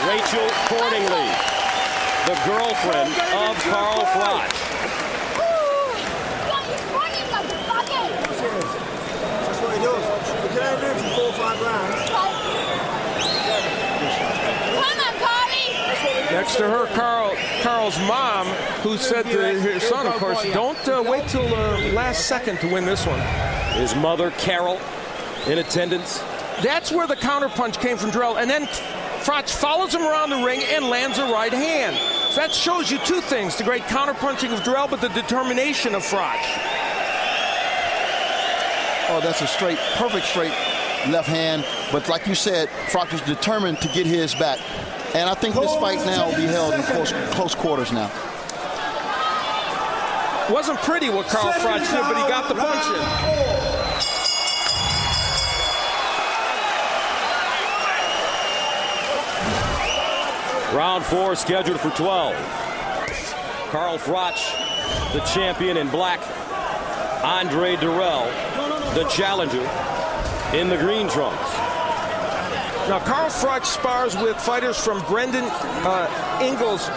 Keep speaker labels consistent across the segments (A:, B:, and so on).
A: Rachel Cordingley, the girlfriend of Carl Froch.
B: That's what he does. You can only do it for 4 or 5 rounds.
C: Next to her, Carl's mom, who said to her son, of course, don't wait till the last second to win this one.
A: His mother, Carol, in attendance.
C: That's where the counterpunch came from Dirrell. And then Froch follows him around the ring and lands a right hand. So that shows you 2 things, the great counterpunching of Dirrell, but the determination of Froch.
D: Oh, that's a straight, perfect straight left hand. But like you said, Froch is determined to get his back. And I think this fight now will be held in close quarters now.
C: Wasn't pretty what Carl Froch did, but he got the punch in.
A: Round 4 scheduled for 12. Carl Froch, the champion in black. Andre Dirrell, the challenger, in the green trunks.
C: Now, Carl Froch spars with fighters from Brendan Ingles'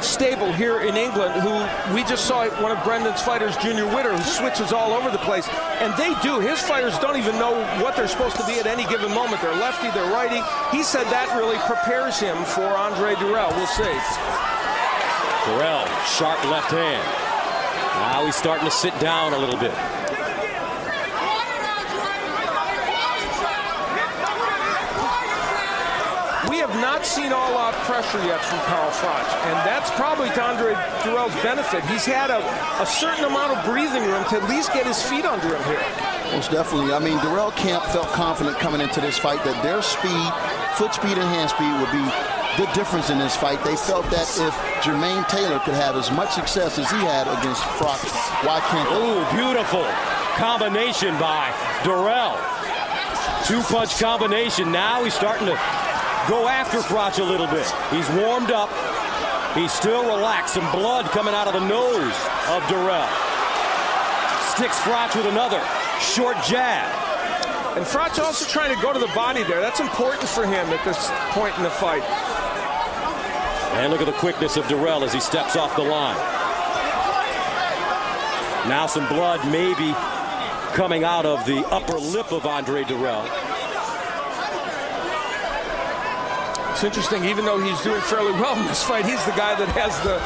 C: stable here in England, who we just saw one of Brendan's fighters, Junior Witter, who switches all over the place. And they do. His fighters don't even know what they're supposed to be at any given moment. They're lefty, they're righty. He said that really prepares him for Andre Dirrell. We'll see.
A: Dirrell, sharp left hand. Now he's starting to sit down a little bit.
C: We have not seen all-out pressure yet from Carl Froch, and that's probably to Andre Dirrell's benefit. He's had a certain amount of breathing room to at least get his feet under him here.
D: Most definitely. I mean, Dirrell Camp felt confident coming into this fight that their speed, foot speed and hand speed would be the difference in this fight. They felt that if Jermaine Taylor could have as much success as he had against Froch, why can't they?
A: Ooh, beautiful combination by Dirrell. 2-punch combination. Now he's starting to go after Froch a little bit. He's warmed up. He's still relaxed. Some blood coming out of the nose of Dirrell. Sticks Froch with another short jab.
C: And Froch also trying to go to the body there. That's important for him at this point in the fight.
A: And look at the quickness of Dirrell as he steps off the line. Now some blood maybe coming out of the upper lip of Andre Dirrell.
C: It's interesting, even though he's doing fairly well in this fight, he's the guy that has the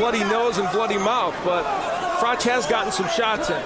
C: bloody nose and bloody mouth, but Froch has gotten some shots in.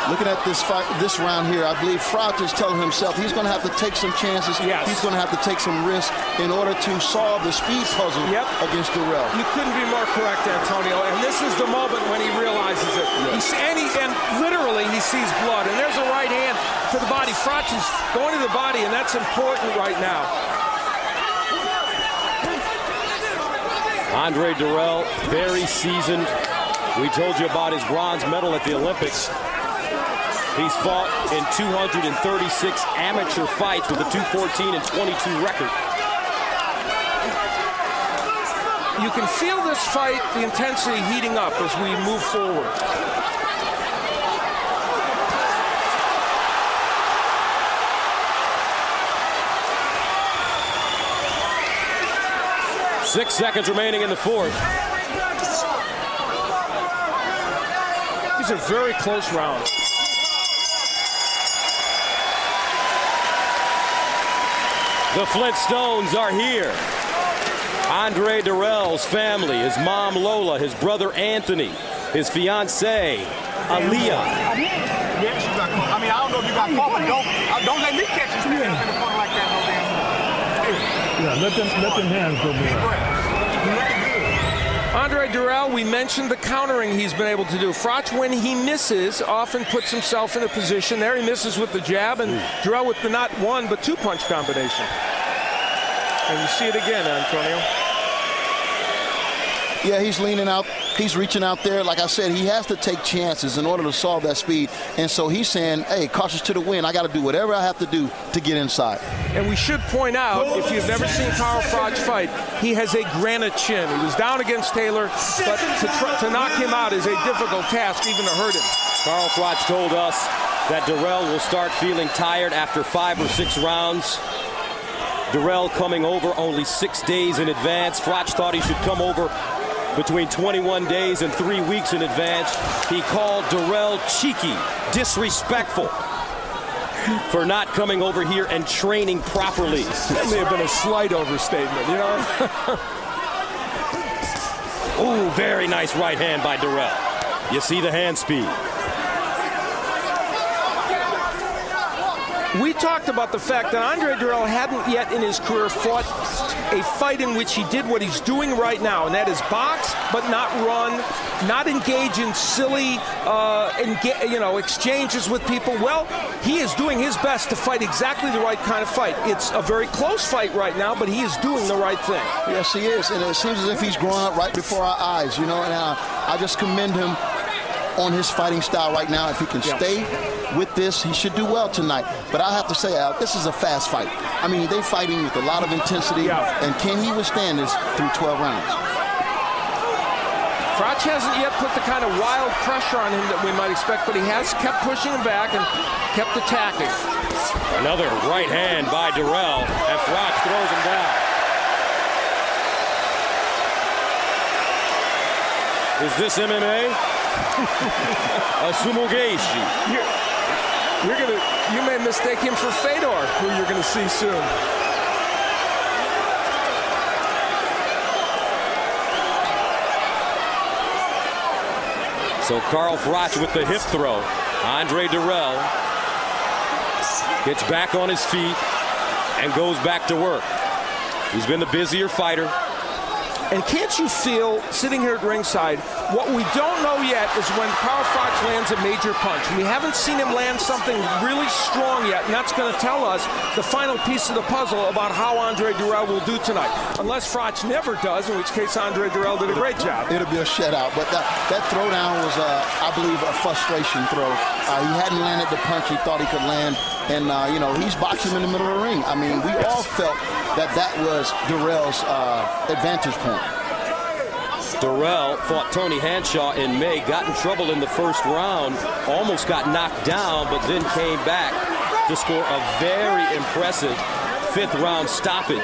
D: Looking at this fight, this round here, I believe Froch is telling himself he's going to have to take some chances.
C: Yes.
D: He's going to have to take some risks in order to solve the speed puzzle against Dirrell.
C: You couldn't be more correct, Antonio, and this is the moment when he realizes it.
D: Yes.
C: And literally he sees blood, and there's a right hand to the body. Froch is going to the body, and that's important right now.
A: Andre Dirrell, very seasoned. We told you about his bronze medal at the Olympics. He's fought in 236 amateur fights with a 214 and 22 record.
C: You can feel this fight, the intensity heating up as we move forward.
A: Six seconds remaining in the fourth.
C: These are very close rounds.
A: The Flintstones are here. Andre Dirrell's family, his mom Lola, his brother Anthony, his fiancée Aaliyah.
B: I mean, I don't know if you got caught, but don't let me catch you in the corner like that, no damn.
E: Yeah, let them hands go big.
C: Andre Dirrell, we mentioned the countering he's been able to do. Froch, when he misses, often puts himself in a position. There he misses with the jab, and Dirrell with the not one but 2-punch combination. And you see it again, Antonio.
D: Yeah, he's leaning out. He's reaching out there. Like I said, he has to take chances in order to solve that speed. And so he's saying, hey, cautious to the wind. I got to do whatever I have to do to get inside.
C: And we should point out, if you've never seen Carl Froch fight, he has a granite chin. He was down against Taylor, but to knock him out is a difficult task, even to hurt him.
A: Carl Froch told us that Dirrell will start feeling tired after 5 or 6 rounds. Dirrell coming over only 6 days in advance. Froch thought he should come over between 21 days and 3 weeks in advance. He called Dirrell cheeky, disrespectful for not coming over here and training properly.
C: That may have been a slight overstatement, you know?
A: Ooh, very nice right hand by Dirrell. You see the hand speed.
C: We talked about the fact that Andre Dirrell hadn't yet in his career fought a fight in which he did what he's doing right now, and that is box, but not run, not engage in silly exchanges with people. Well, he is doing his best to fight exactly the right kind of fight. It's a very close fight right now, but he is doing the right thing.
D: Yes, he is, and it seems as if he's growing up right before our eyes, you know, and I just commend him on his fighting style right now. If he can stay with this, he should do well tonight. But I have to say, Al, this is a fast fight. I mean, they're fighting with a lot of intensity, and can he withstand this through 12 rounds?
C: Froch hasn't yet put the kind of wild pressure on him that we might expect, but he has kept pushing him back and kept attacking.
A: Another right hand by Dirrell, and Froch throws him down. Is this MMA? A sumogeishi.
C: You may mistake him for Fedor, who you're going to see soon.
A: So Carl Froch with the hip throw. Andre Dirrell gets back on his feet and goes back to work. He's been the busier fighter.
C: And can't you feel, sitting here at ringside, what we don't know yet is when Carl Froch lands a major punch. We haven't seen him land something really strong yet, and that's going to tell us the final piece of the puzzle about how Andre Dirrell will do tonight. Unless Froch never does, in which case Andre Dirrell did a great job.
D: It'll be a shutout, but that throwdown was, I believe, a frustration throw. He hadn't landed the punch he thought he could land, and, he's boxing in the middle of the ring. I mean, we all felt that was Dirrell's advantage point.
A: Dirrell fought Tony Hanshaw in May, got in trouble in the first round, almost got knocked down, but then came back to score a very impressive 5th round stoppage.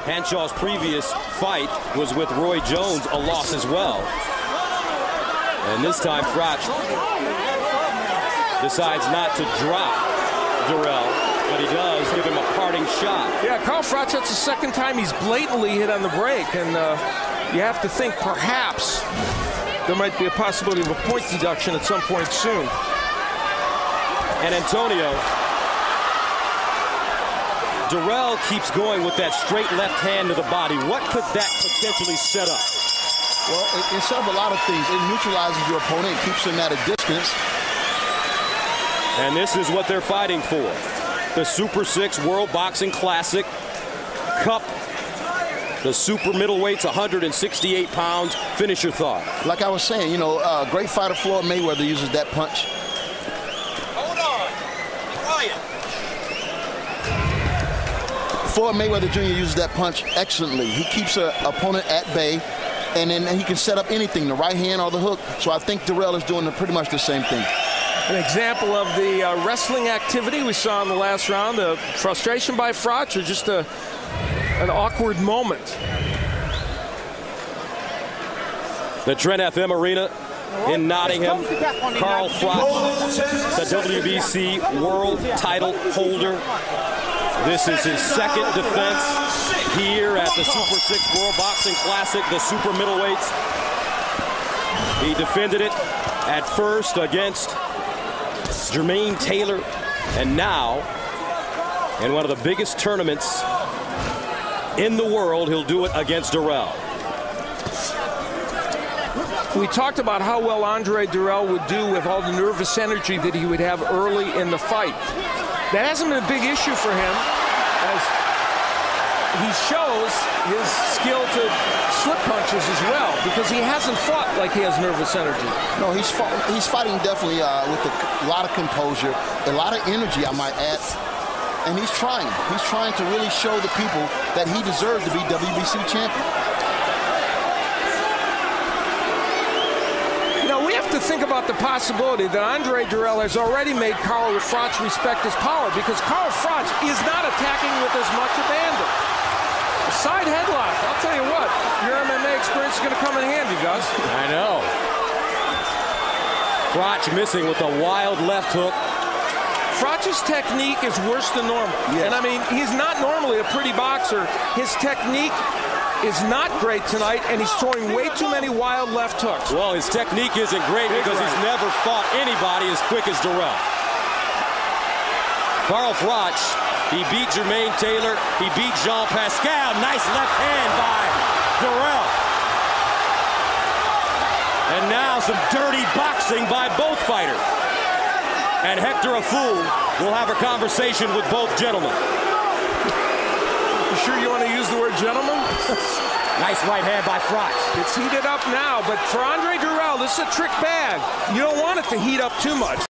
A: Hanshaw's previous fight was with Roy Jones, a loss as well. And this time Froch decides not to drop Dirrell, but he does give him a parting shot.
C: Yeah, Carl Froch, that's the second time he's blatantly hit on the break, and you have to think perhaps there might be a possibility of a point deduction at some point soon.
A: And Antonio, Dirrell keeps going with that straight left hand to the body. What could that potentially set up?
D: Well, it sets up a lot of things. It neutralizes your opponent, it keeps him at a distance.
A: And this is what they're fighting for. The Super 6 World Boxing Classic Cup. The super middleweights, 168 pounds. Finish your thought.
D: Like I was saying, great fighter Floyd Mayweather uses that punch.
A: Hold on. Quiet.
D: Floyd Mayweather Jr. uses that punch excellently. He keeps an opponent at bay, and then he can set up anything, the right hand or the hook. So I think Dirrell is doing pretty much the same thing.
C: An example of the wrestling activity we saw in the last round, the frustration by Froch, or just an awkward moment.
A: The Trent FM Arena in Nottingham. Carl Froch, the WBC world title holder. This is his 2nd defense here at the Super 6 World Boxing Classic, the super middleweights. He defended it at first against Jermaine Taylor, and now in one of the biggest tournaments in the world, he'll do it against Dirrell.
C: We talked about how well Andre Dirrell would do with all the nervous energy that he would have early in the fight. That hasn't been a big issue for him, as he shows his skill to slip punches as well, because he hasn't fought like he has nervous energy.
D: No, he's fighting definitely with a lot of composure, a lot of energy, I might add. And he's trying. He's trying to really show the people that he deserves to be WBC champion.
C: You know, we have to to think about the possibility that Andre Durrell has already made Carl Froch respect his power, because Carl Froch is not attacking with as much abandon. A side headlock, I'll tell you what, your MMA experience is going to come in handy, Gus.
A: I know. Froch missing with a wild left hook.
C: Froch's technique is worse than normal. Yes. And I mean, he's not normally a pretty boxer. His technique is not great tonight, and he's throwing way too many wild left hooks.
A: Well, his technique isn't great because he's never fought anybody as quick as Durrell. Carl Froch, he beat Jermaine Taylor. He beat Jean Pascal. Nice left hand by Durrell. And now some dirty boxing by both fighters. And Hector Afool will have a conversation with both gentlemen.
C: You sure you want to use the word gentleman?
A: Nice right hand by Froch.
C: It's heated up now, but for Andre Durrell, this is a trick bag. You don't want it to heat up too much.